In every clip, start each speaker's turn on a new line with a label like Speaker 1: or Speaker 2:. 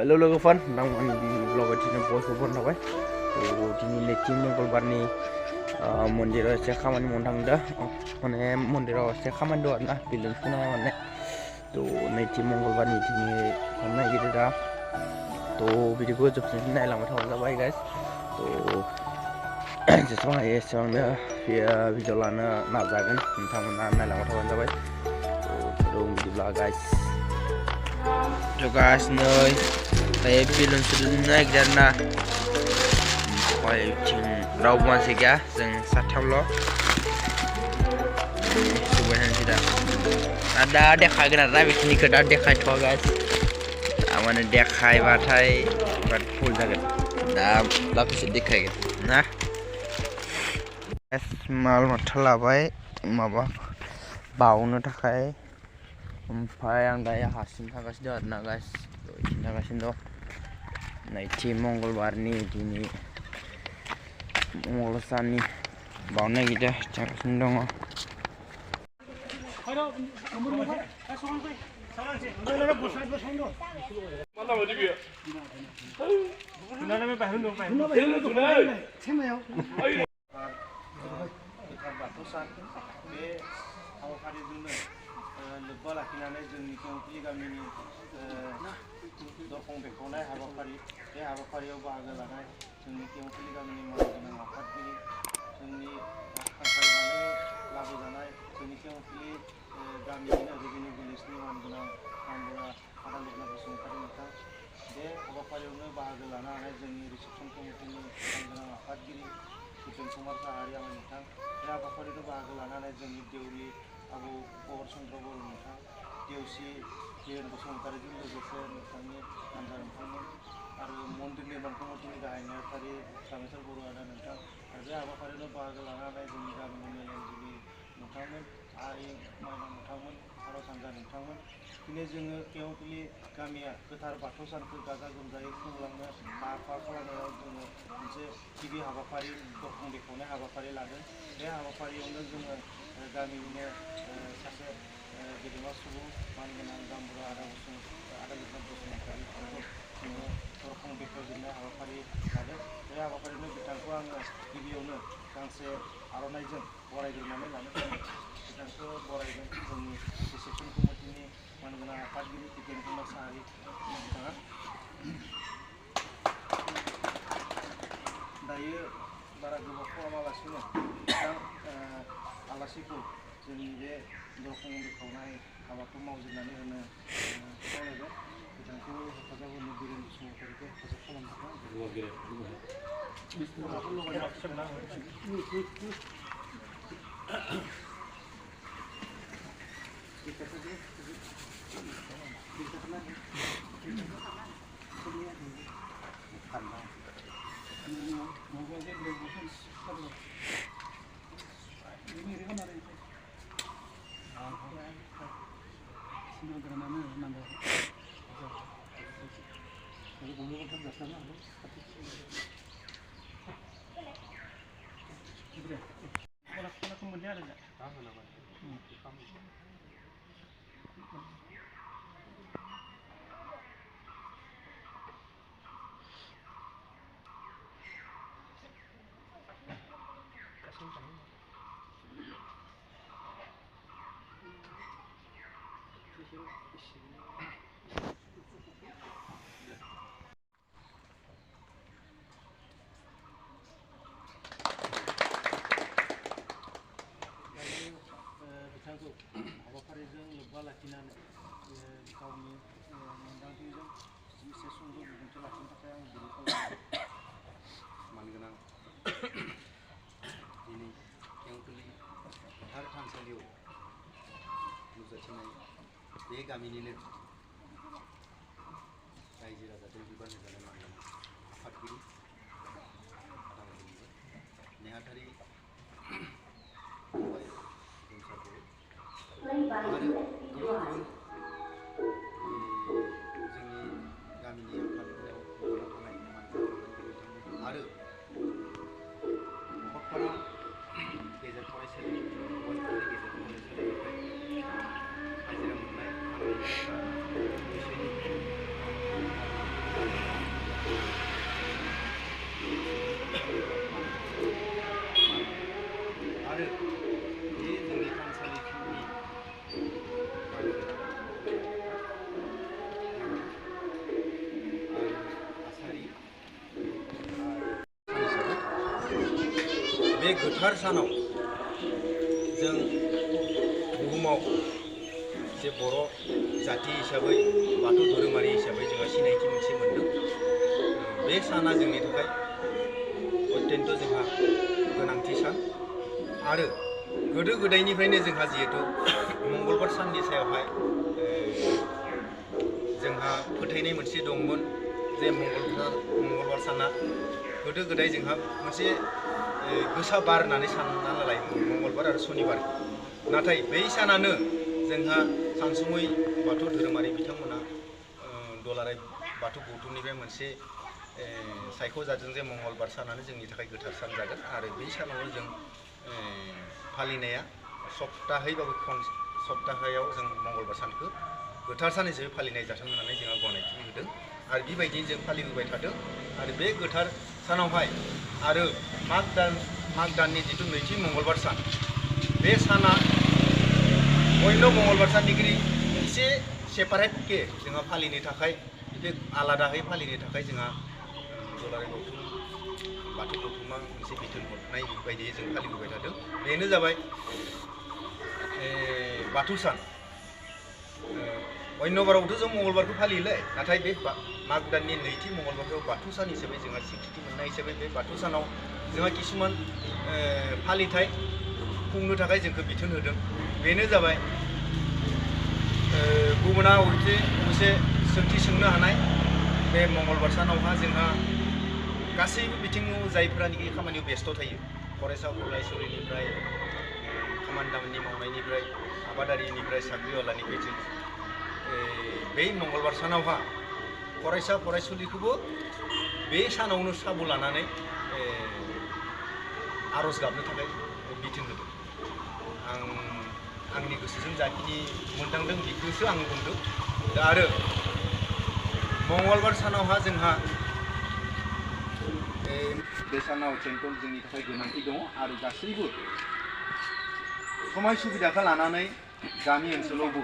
Speaker 1: Hello लोगोफोर नोंथांमोननि ब्लगाव दिनै बयखौबो बरायबाय दिनै नैथि मंगलबारनि मन्दिराव एसे खामानि मावनो थांदों माने मन्दिराव एसे खामानि दं आरोना बिल्डिं सुनाय माने नैथि मंगलबारनि दिनै थांनो नागिरदों दा बिदिखौ जोबसिम नायलांबाय थाबानो जाबाय गाइस जेसेबां हायो एसेबांनो भिडिअ लानो नाजागोन नोंथांमोना नायलांबाय थाबानो जाबाय बिदिब्ला guys guys nơi thấy film sudah naik dan na quay chừng đâu mà sẽ cả dừng sát theo lo sebenarnya tidak ada dekai kena rabbit ini kada dekai to guys amane dekai batai bat full jagat dah lapis dekai nah mal matlabai maba baunu takai ओमफ्राय आं दायो हारसिं थांगासिनो दं आरोना guys बिदिनो थांगासिनो दं नैथि मंगलबारनि दिनै मंगल साननि बावनो नागिरदों थांगासिनो दङ लोब्बा लाखिनानै जोंनि केवफुलि गामिनि दरखं बेखेवनाय हाबाफारि बे हाबाफारियाव बाहागो लानाय जोंनि केवफुलि गामिनि मानगोनां आफादगिरि जोंनि हांख्रायनानै लाबोजानाय जोंनि केवफुलि गामिनिनो रेभिनिउ भिलेजनि मानगोनां मानगोनां आदा लुगना बसुमतारी नोंथां बे हाबाफारियावनो बाहागो लानो हानाय जोंनि रिसेपसन कमिटिनि मानगोनां आफादगिरि भुपेन कुमार साहारि आमाय नोंथां बे हाबाफारियावनो बाहागो लानो हानाय जोंनि देउरि आबौ गौर चन्द्र बर' नोंथां देवसि बिरेन बसुमतारीजों लोगोसे नोंथांनि हानजा नोंथांमोन आरो मन्दिर निर्माण कमिटिनि गाहाय नेहाथारि रामेश्वर बर' आदा नोंथां आरो बे हाबाफारियावनो बाहागो लानो हानाय जोंनि गामिनि मेलेमजिबि नोंथांमोन आइ माइनाव नोंथांमोन आरज हानजा नोंथांमोन दिनै जोङो केवफुलि गामिया गोथार बाथौ सानखौ गाजा गोमजायै खुंलांनो हाबा खालामनायाव जोङो मोनसे गिबि हाबाफारि दरखं बेखेवनाय हाबाफारि लादों बे हाबाफारियावनो जोङो गामिनिनो सासे गेदेमा सुबुं मानगोनां गामबुरा आदा लुगना बसुमतारीखौ जोङो दरखं बेखेवजेननाय हाबाफारि लादों बे हाबाफारिनो बिथांखौ आङो गिबियावनो गांसे आर'नाइजों बरायग्रोनानै लानो सानो बिथांखौ बरायगोन जोंनि रिसेपसन कमिटिनि मानगोनां आफादगिरि भुपेन कुमार साहारि बिथाङा दायो बारा गोबाव खालामालासिनो बिथां आलासिखौ जोंनि बे दरखं बेखेवनाय हाबाखौ मावजेननानै होनो खावलायबाय बिथांखौ हेफाजाब होनो बिरेन बसुमतारीखौ हेफाजाब खालामनो बिथांखौ हाबाफारिजों लोब्बा लाखिनानै गावनि मोन्दांथिजों एसे सुंद' बिबुंथि लाखिनो थाखाय आं बिनि खावलायबाय मानगोनां दिनै केवफुलि गोथार थानसालियाव नुजाथिनाय बे गामिनिनो रायजो राजाजों बिबान होजानाय मानगोनां आफादगिरि नेहाथारि आरो गुबुन जोंनि गामिनि आफादफोराव बिबानाव थानाय मानगोनां बिथांमोन आरो भकतपारा गेजेर फरायसालि बयबोनि गेजेर फरायसालिनिफ्राय हाजिरा मोननाय आंनि बैसोनि
Speaker 2: बे गोथार सानाव जों बुहुमाव जे बर' जाति हिसाबै बाथौ धोरोमारि हिसाबै जोंहा सिनायथि मोनसे मोनदों। बे साना जोंनि थाखाय अत्यन्त जोंहा गोनांथि सान आरो गोदो गोदायनिफ्रायनो जोंहा जिहेतु मंगलबार साननि सायावहाय जोंहा फोथायनाय मोनसे दंमोन जे मंगलबार साना गोदो गोदाय जोंहा मोनसे गोसा बार होननानै सानना लायोमोन मंगलबार आरो सनिबार। नाथाय बै सानानो जोंहा सानसुमै बाथौ धोरोमारि बिथांमोना दुलाराय बाथौ गौथुमनिफ्राय मोनसे सायख'जादों जे मंगलबार सानानो जोंनि थाखाय गोथार सान जागोन आरो बै सानावनो जों फालिनाया सप्ताहैबाबो सप्ताहायाव जों मंगलबार सानखौ गोथार सान हिसाबै फालिनाय जाथों होननानै जोंहा गनायथि होदों आरो बेबायदिनो जों फालिबोबाय थादों। आरो बे गोथार सानावहाय आरो माग दाननि जिथु नैथि मंगलबार सान, बे साना अन्य मंगलबार साननिख्रुइ एसे सेपारेटके जोंहा फालिनो थाखाय बे आलादायै फालिनो थाखाय जोंहा दुलाराय बाथौ गौथुमा मोनसे बिथोन हरनाय बायदियै जों फालिबोबाय थादों। बेनो जाबाय बाथौ सान। अन्य बारावथ' जों मंगलबारखौ फालियोलै, नाथाय बे माग दाननि नैथि मंगलबारखौ बाथौ सान हिसाबै जोंहा स्वीकृति मोननाय हिसाबै बे बाथौ सानाव जोंहा किसुमान फालिथाय खुंनो थाखाय जोंखौ बिथोन होदों। बेनो जाबाय गुबुना अबसे सोंथि सोंनो हानाय बे मंगलबार सानावहा जोंहा गासैबो बिथिङाव जायफोरानोखि खामानियाव बेस्थ' थायो, फरायसा फरायसुलिनिफ्राय खामानि दामानि मावनायनिफ्राय आबादारिनिफ्राय साख्रिआवलानिफ्राय जों बै मंगलबार सानावहा फरायसा फरायसुलिखौबो बे सानावनो साबु लानानै आर'ज गाबनो थाखाय बिथोन होदों। आंनि गोसोजों जाखिनि मोनदांदों बेखौसो आं बुंदों। दा आरो मंगलबार सानावहा जोंहा बे सानाव अत्यन्त जोंनि थाखाय गोनांथि दङ आरो गासैबो समाय सुबिदाखौ लानानै गामि ओनसोलावबो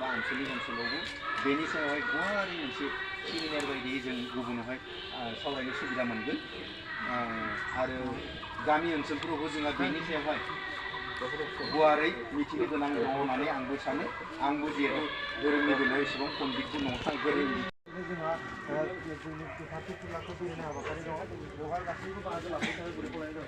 Speaker 2: बा आनसलिक ओनसोलावबो बेनि सायावहाय गुवारै मोनसे सेमिनार बायदियै जों गुबुनावहाय सावरायनो सुबिदा मोनगोन आरो गामि ओनसोलफोरावबो जोंहा बेनि सायावहाय गुवारै मिथिनो गोनां दङ होननानै आंबो सानो। आंबो जिहेतु धोरोमनि बेलायाव एसेबां पन्डितबो नङा, गोरों जोंहा जोंनि गोथार फुजाखौ बेरायनाय हाबाफारि दङ, बेवहाय गासैबो बाहागो लाफैनो थाखाय गनायनाय दं।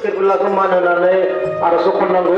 Speaker 2: केबुलाखौ मान होनानै आर'ज खननांगौ।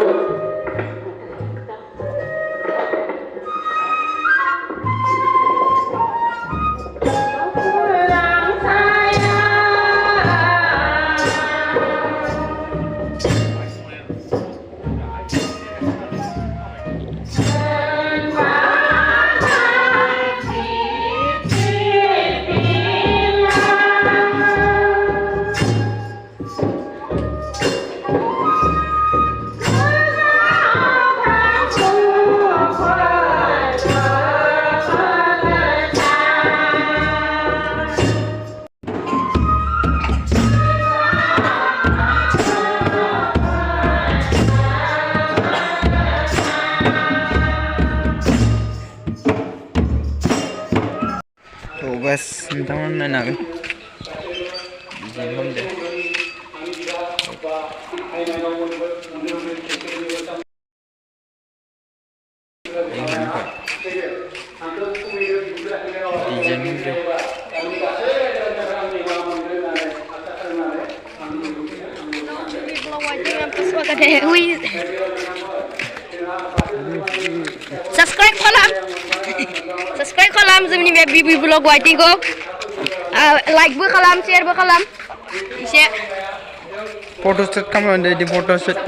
Speaker 3: बस नोंथांमोना नायनो हागोन बिदिनो
Speaker 4: subscribe khalam जोंनि बे बिबि ब्लग वाइटिखौ लाइकबो खालाम शेयारबो खालाम एसे
Speaker 3: फट'शुट खालामनो photoshoot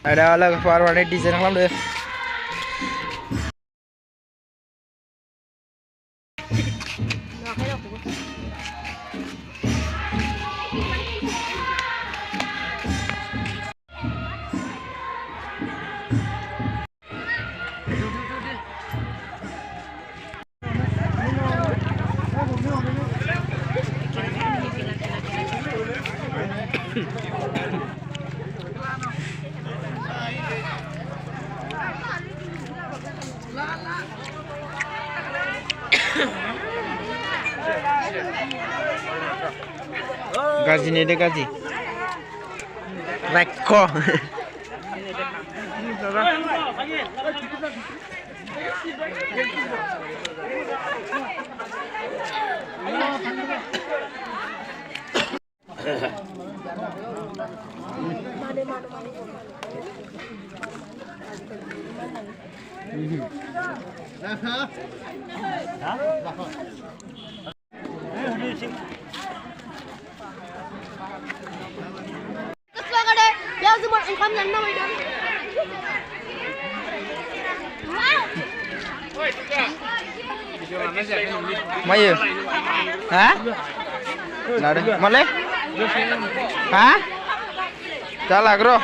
Speaker 3: Ada lwgwfwr warna desain खालामदो gaji nih deh gaji reko Mayu, hah? Nada, mana? Hah? Salah bro.